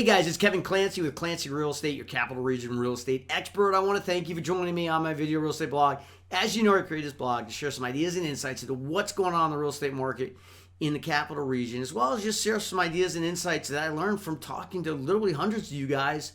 guys, it's Kevin Clancy with Clancy Real Estate, your Capital Region real estate expert. I want to thank you for joining me on my video real estate blog. As you know, I created this blog to share some ideas and insights into what's going on in the real estate market in the Capital Region, as well as just share some ideas and insights that I learned from talking to literally hundreds of you guys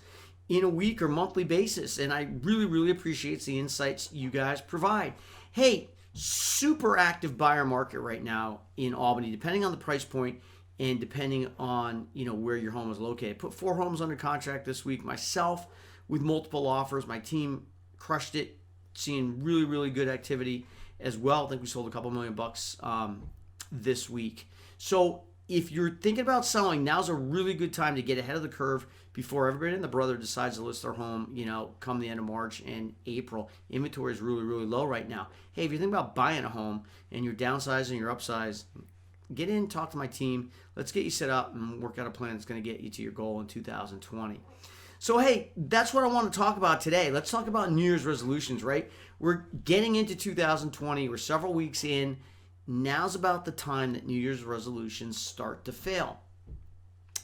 in a week or monthly basis. And I really, really appreciate the insights you guys provide. Hey, super active buyer market right now in Albany, depending on the price point and depending on, where your home is located. Put 4 homes under contract this week myself with multiple offers. My team crushed it, seeing really, really good activity as well. I think we sold a couple $1 million this week. So if you're thinking about selling, now's a really good time to get ahead of the curve before everybody and the brother decides to list their home, come the end of March and April. Inventory is really, really low right now. Hey, if you're thinking about buying a home and you're downsizing, you're upsizing, get in, talk to my team. Let's get you set up and work out a plan that's going to get you to your goal in 2020. So, hey, that's what I want to talk about today. Let's talk about New Year's resolutions, right? We're getting into 2020. We're several weeks in. Now's about the time that New Year's resolutions start to fail.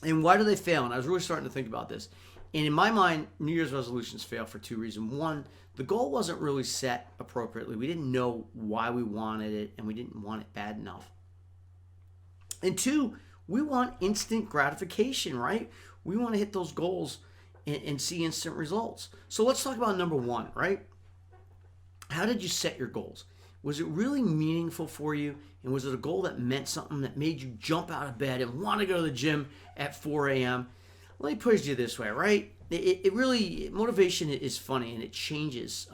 And why do they fail? And I was really starting to think about this. And in my mind, New Year's resolutions fail for 2 reasons. One, the goal wasn't really set appropriately. We didn't know why we wanted it, and we didn't want it bad enough. And 2, we want instant gratification, right? We want to hit those goals and see instant results. So let's talk about number 1, right? How did you set your goals? Was it really meaningful for you? And was it a goal that meant something, that made you jump out of bed and want to go to the gym at 4 a.m.? Let me put it this way, right? It really, motivation is funny, and it changes.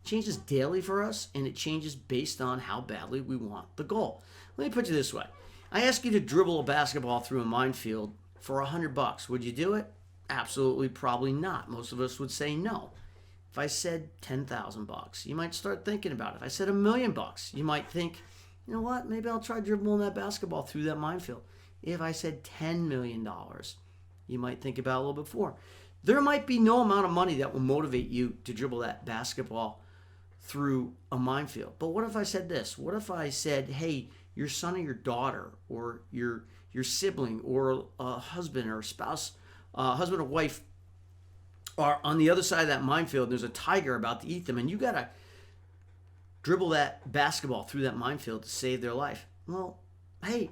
Changes daily for us, and it changes based on how badly we want the goal. Let me put it this way. I ask you to dribble a basketball through a minefield for $100. Would you do it? Absolutely, probably not. Most of us would say no. If I said $10,000, you might start thinking about it. If I said $1 million, you might think, you know what? Maybe I'll try dribbling that basketball through that minefield. If I said $10 million, you might think about it a little bit more. There might be no amount of money that will motivate you to dribble that basketball through a minefield. But what if I said this? What if I said, hey, your son or your daughter or your sibling or a husband or a spouse, husband or wife are on the other side of that minefield, and there's a tiger about to eat them, and you got to dribble that basketball through that minefield to save their life. Well, hey,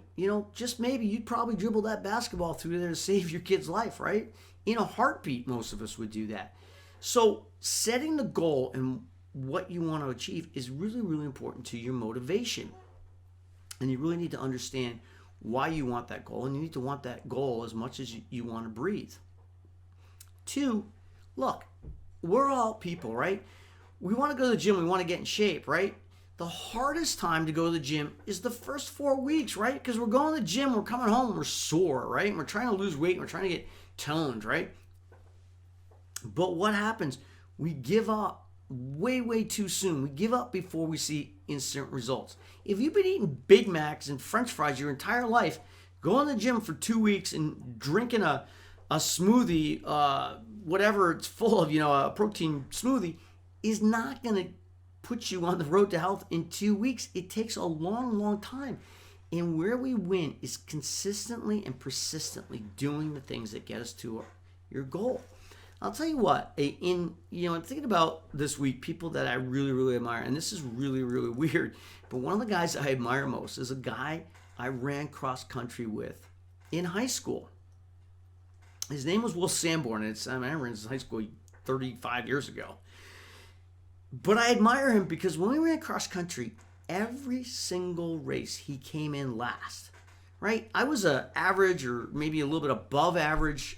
just maybe you'd probably dribble that basketball through there to save your kid's life, right? In a heartbeat, most of us would do that. So setting the goal and what you want to achieve is really, really important to your motivation. And you really need to understand why you want that goal, and you need to want that goal as much as you want to breathe. 2, look, we're all people, right? We want to go to the gym. We want to get in shape, right? The hardest time to go to the gym is the first 4 weeks, right? Because we're going to the gym, we're coming home, we're sore, right? And we're trying to lose weight, and we're trying to get toned, right? But what happens? We give up way, way too soon. We give up before we see instant results. If you've been eating Big Macs and French fries your entire life, going to the gym for 2 weeks and drinking a smoothie, whatever it's full of, a protein smoothie, is not going to put you on the road to health in 2 weeks. It takes a long, long time. And where we win is consistently and persistently doing the things that get us to your goal. I'll tell you what, in thinking about this week, people that I really, really admire, and this is really, really weird, but one of the guys I admire most is a guy I ran cross country with in high school. His name was Will Sanborn, and I ran high school 35 years ago. But I admire him because when we ran cross country, every single race he came in last, right? I was an average or maybe a little bit above average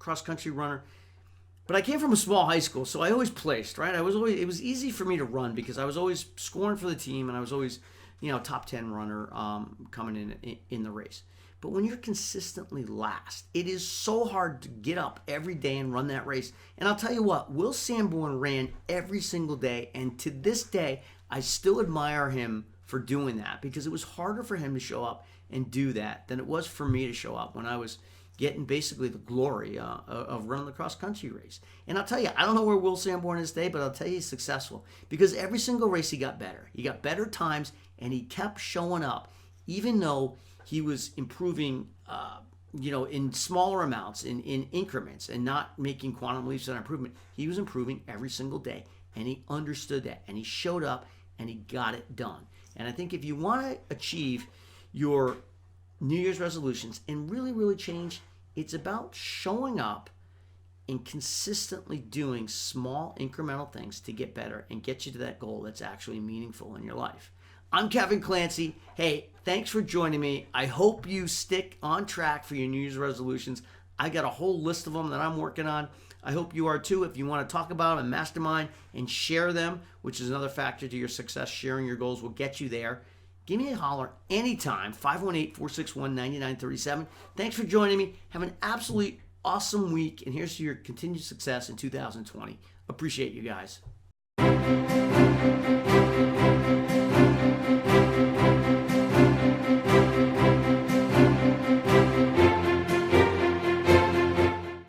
cross country runner. But I came from a small high school, so I always placed, right? It was easy for me to run because I was always scoring for the team, and I was always, top 10 runner coming in the race. But when you're consistently last, it is so hard to get up every day and run that race. And I'll tell you what, Will Sanborn ran every single day, and to this day, I still admire him for doing that because it was harder for him to show up and do that than it was for me to show up when I was getting basically the glory of running the cross-country race. And I'll tell you, I don't know where Will Sanborn is today, but I'll tell you he's successful because every single race he got better. He got better times, and he kept showing up, even though he was improving in smaller amounts, in increments, and not making quantum leaps in improvement. He was improving every single day, and he understood that, and he showed up, and he got it done. And I think if you want to achieve your New Year's resolutions and really, really change, it's about showing up and consistently doing small incremental things to get better and get you to that goal that's actually meaningful in your life. I'm Kevin Clancy. Hey, thanks for joining me. I hope you stick on track for your New Year's resolutions. I got a whole list of them that I'm working on. I hope you are too. If you want to talk about them and mastermind and share them, which is another factor to your success, sharing your goals will get you there. Give me a holler anytime, 518-461-9937. Thanks for joining me. Have an absolutely awesome week, and here's to your continued success in 2020. Appreciate you guys.